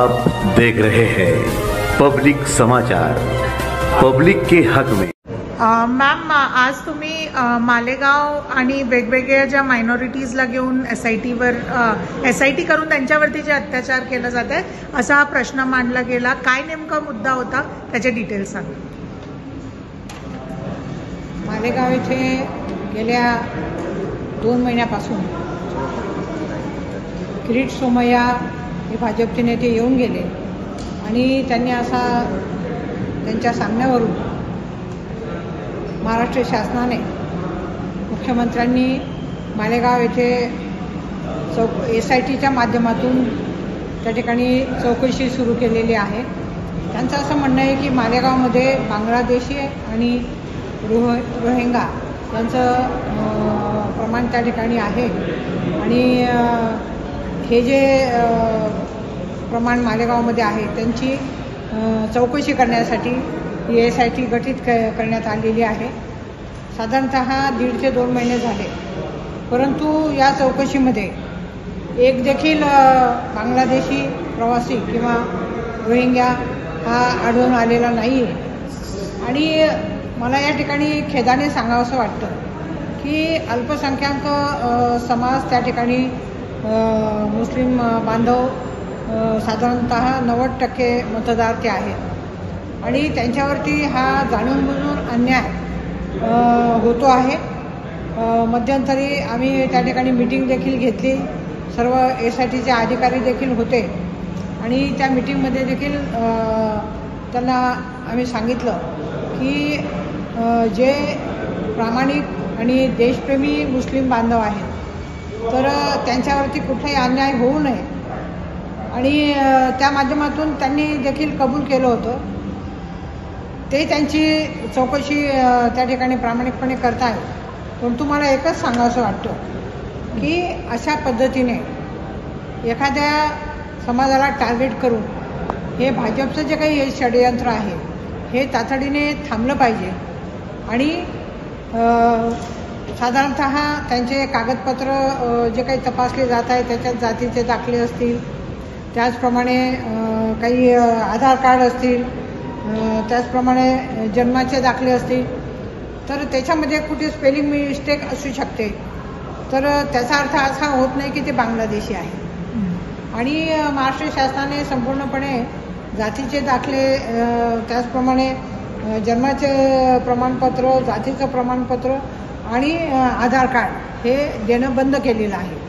आप देख रहे हैं पब्लिक समाचार, पब्लिक के हक में। मॅम, आज तुम्ही मालेगाव आणि वेगवेगळ्या ज्या मायनॉरिटीजला घेऊन एसआयटी करून त्यांच्यावरती जे अत्याचार केले जात आहे असा हा प्रश्न मांडला गेला। काय नेमका मुद्दा होता त्याचे डिटेल्स सांगा। मालेगाव येथे गेल्या 2 महिन्यापासून किरीट सोमय्या हे भाजपचे नेते येऊन गेले आणि त्यांनी असा त्यांच्या सांगण्यावरून महाराष्ट्र शासनाने मुख्यमंत्र्यांनी मालेगाव येथे एसआयटीच्या माध्यमातून त्या ठिकाणी चौकशी सुरू केलेली आहे। त्यांचं असं म्हणणं आहे की मालेगावमध्ये बांगलादेशी आणि रोहिंगा यांचं प्रमाण त्या ठिकाणी आहे आणि हे जे प्रमाण मालेगावमध्ये आहे त्यांची चौकशी करण्यासाठी ही एसआयटी गठीत करण्यात आलेली आहे। साधारणतः 1.5 ते 2 महिने झाले, परंतु या चौकशीमध्ये एक देखील बांगलादेशी प्रवासी किंवा रोहिंग्या हा आढळून आलेला नाही आहे। आणि मला या ठिकाणी खेदाने सांगावंसं वाटतं की अल्पसंख्याक समाज त्या ठिकाणी मुस्लिम बांधव साधारणतः 90% मतदार ते आहेत आणि त्यांच्यावरती हा जाणून बुजून अन्याय होतो आहे। मध्यंतरी आम्ही त्या ठिकाणी मीटिंग देखील घेतली, सर्व एसआयटीचे अधिकारी देखील होते आणि त्या मीटिंगमध्ये देखील त्यांना आम्ही सांगितलं की जे प्रामाणिक आणि देशप्रेमी मुस्लिम बांधव आहेत तर त्यांच्यावरती कुठलाही अन्याय होऊ नये आणि त्या माध्यमातून त्यांनी देखील कबूल केलं होतं। ते त्यांची चौकशी त्या ठिकाणी प्रामाणिकपणे करतायत, पण तुम्हाला एकच सांगावंसं वाटतं की अशा पद्धतीने एखाद्या समाजाला टार्गेट करून हे भाजपचं जे काही षडयंत्र आहे हे तातडीने थांबलं पाहिजे आणि साधारणतः त्यांचे कागदपत्र जे काही तपासले जात आहे त्याच्यात जातीचे दाखले असतील, त्याचप्रमाणे काही आधार कार्ड असतील, त्याचप्रमाणे जन्माचे दाखले असतील, तर त्याच्यामध्ये कुठे स्पेलिंग मिस्टेक असू शकते, तर त्याचा अर्थ असा होत नाही की ते बांगलादेशी आहे। आणि महाराष्ट्र शासनाने संपूर्णपणे जातीचे दाखले, त्याचप्रमाणे जन्माचे प्रमाणपत्र, जातीचं प्रमाणपत्र आणि आधार कार्ड हे देणं बंद केलेलं आहे।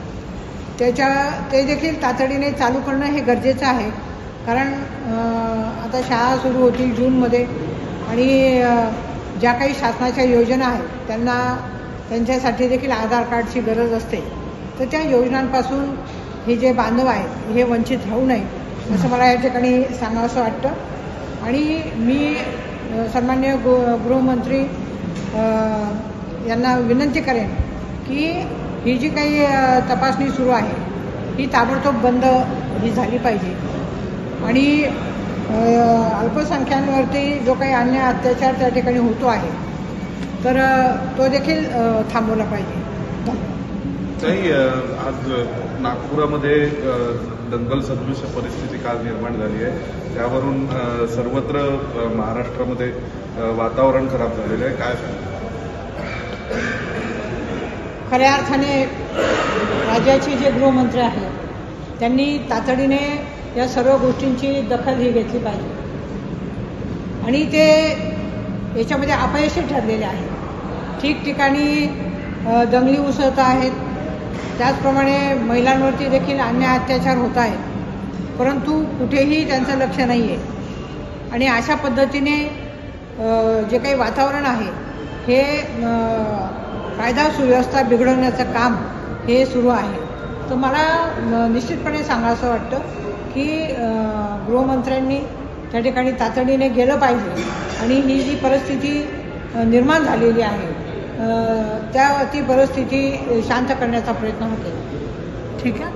ते देखील तातडीने चालू करणं हे गरजेचं आहे, कारण आता शाळा सुरू होतील जूनमध्ये आणि ज्या काही शासनाच्या योजना आहेत त्यांच्यासाठी देखील आधार कार्डची गरज असते, तर त्या योजनांपासून हे जे बांधव आहेत हे वंचित राहू नये असं मला या ठिकाणी सांगावंसं वाटतं। आणि मी सन्माननीय गृहमंत्री यांना विनंती करेन की ही जी काही तपासणी सुरू आहे ही ताबडतोब बंद झाली पाहिजे आणि अल्पसंख्यांवरती जो काही अन्याय अत्याचार त्या ठिकाणी होतो आहे तर तो देखील थांबवला पाहिजे। काही आज नागपुरामध्ये दंगल सदृश परिस्थिती काल निर्माण झाली आहे, त्यावरून सर्वत्र महाराष्ट्रामध्ये वातावरण खराब झालेलं आहे, काय सांगता? खऱ्या अर्थाने राज्याचे जे गृहमंत्री आहेत त्यांनी तातडीने या सर्व गोष्टींची दखल ही घेतली पाहिजे आणि ते याच्यामध्ये अपयशी ठरलेले आहेत। ठिकठिकाणी दंगली उसळत आहेत, त्याचप्रमाणे महिलांवरती देखील अन्याय अत्याचार होत आहेत, परंतु कुठेही त्यांचं लक्ष नाही आहे आणि अशा पद्धतीने जे काही वातावरण आहे हे कायदा सुव्यवस्था बिघडवण्याचं काम हे सुरू आहे। तर मला निश्चितपणे सांगावंसं वाटतं की गृहमंत्र्यांनी त्या ठिकाणी तातडीने गेलं पाहिजे आणि ही जी परिस्थिती निर्माण झालेली आहे ती परिस्थिती शांत करण्याचा प्रयत्न होतो। ठीक आहे।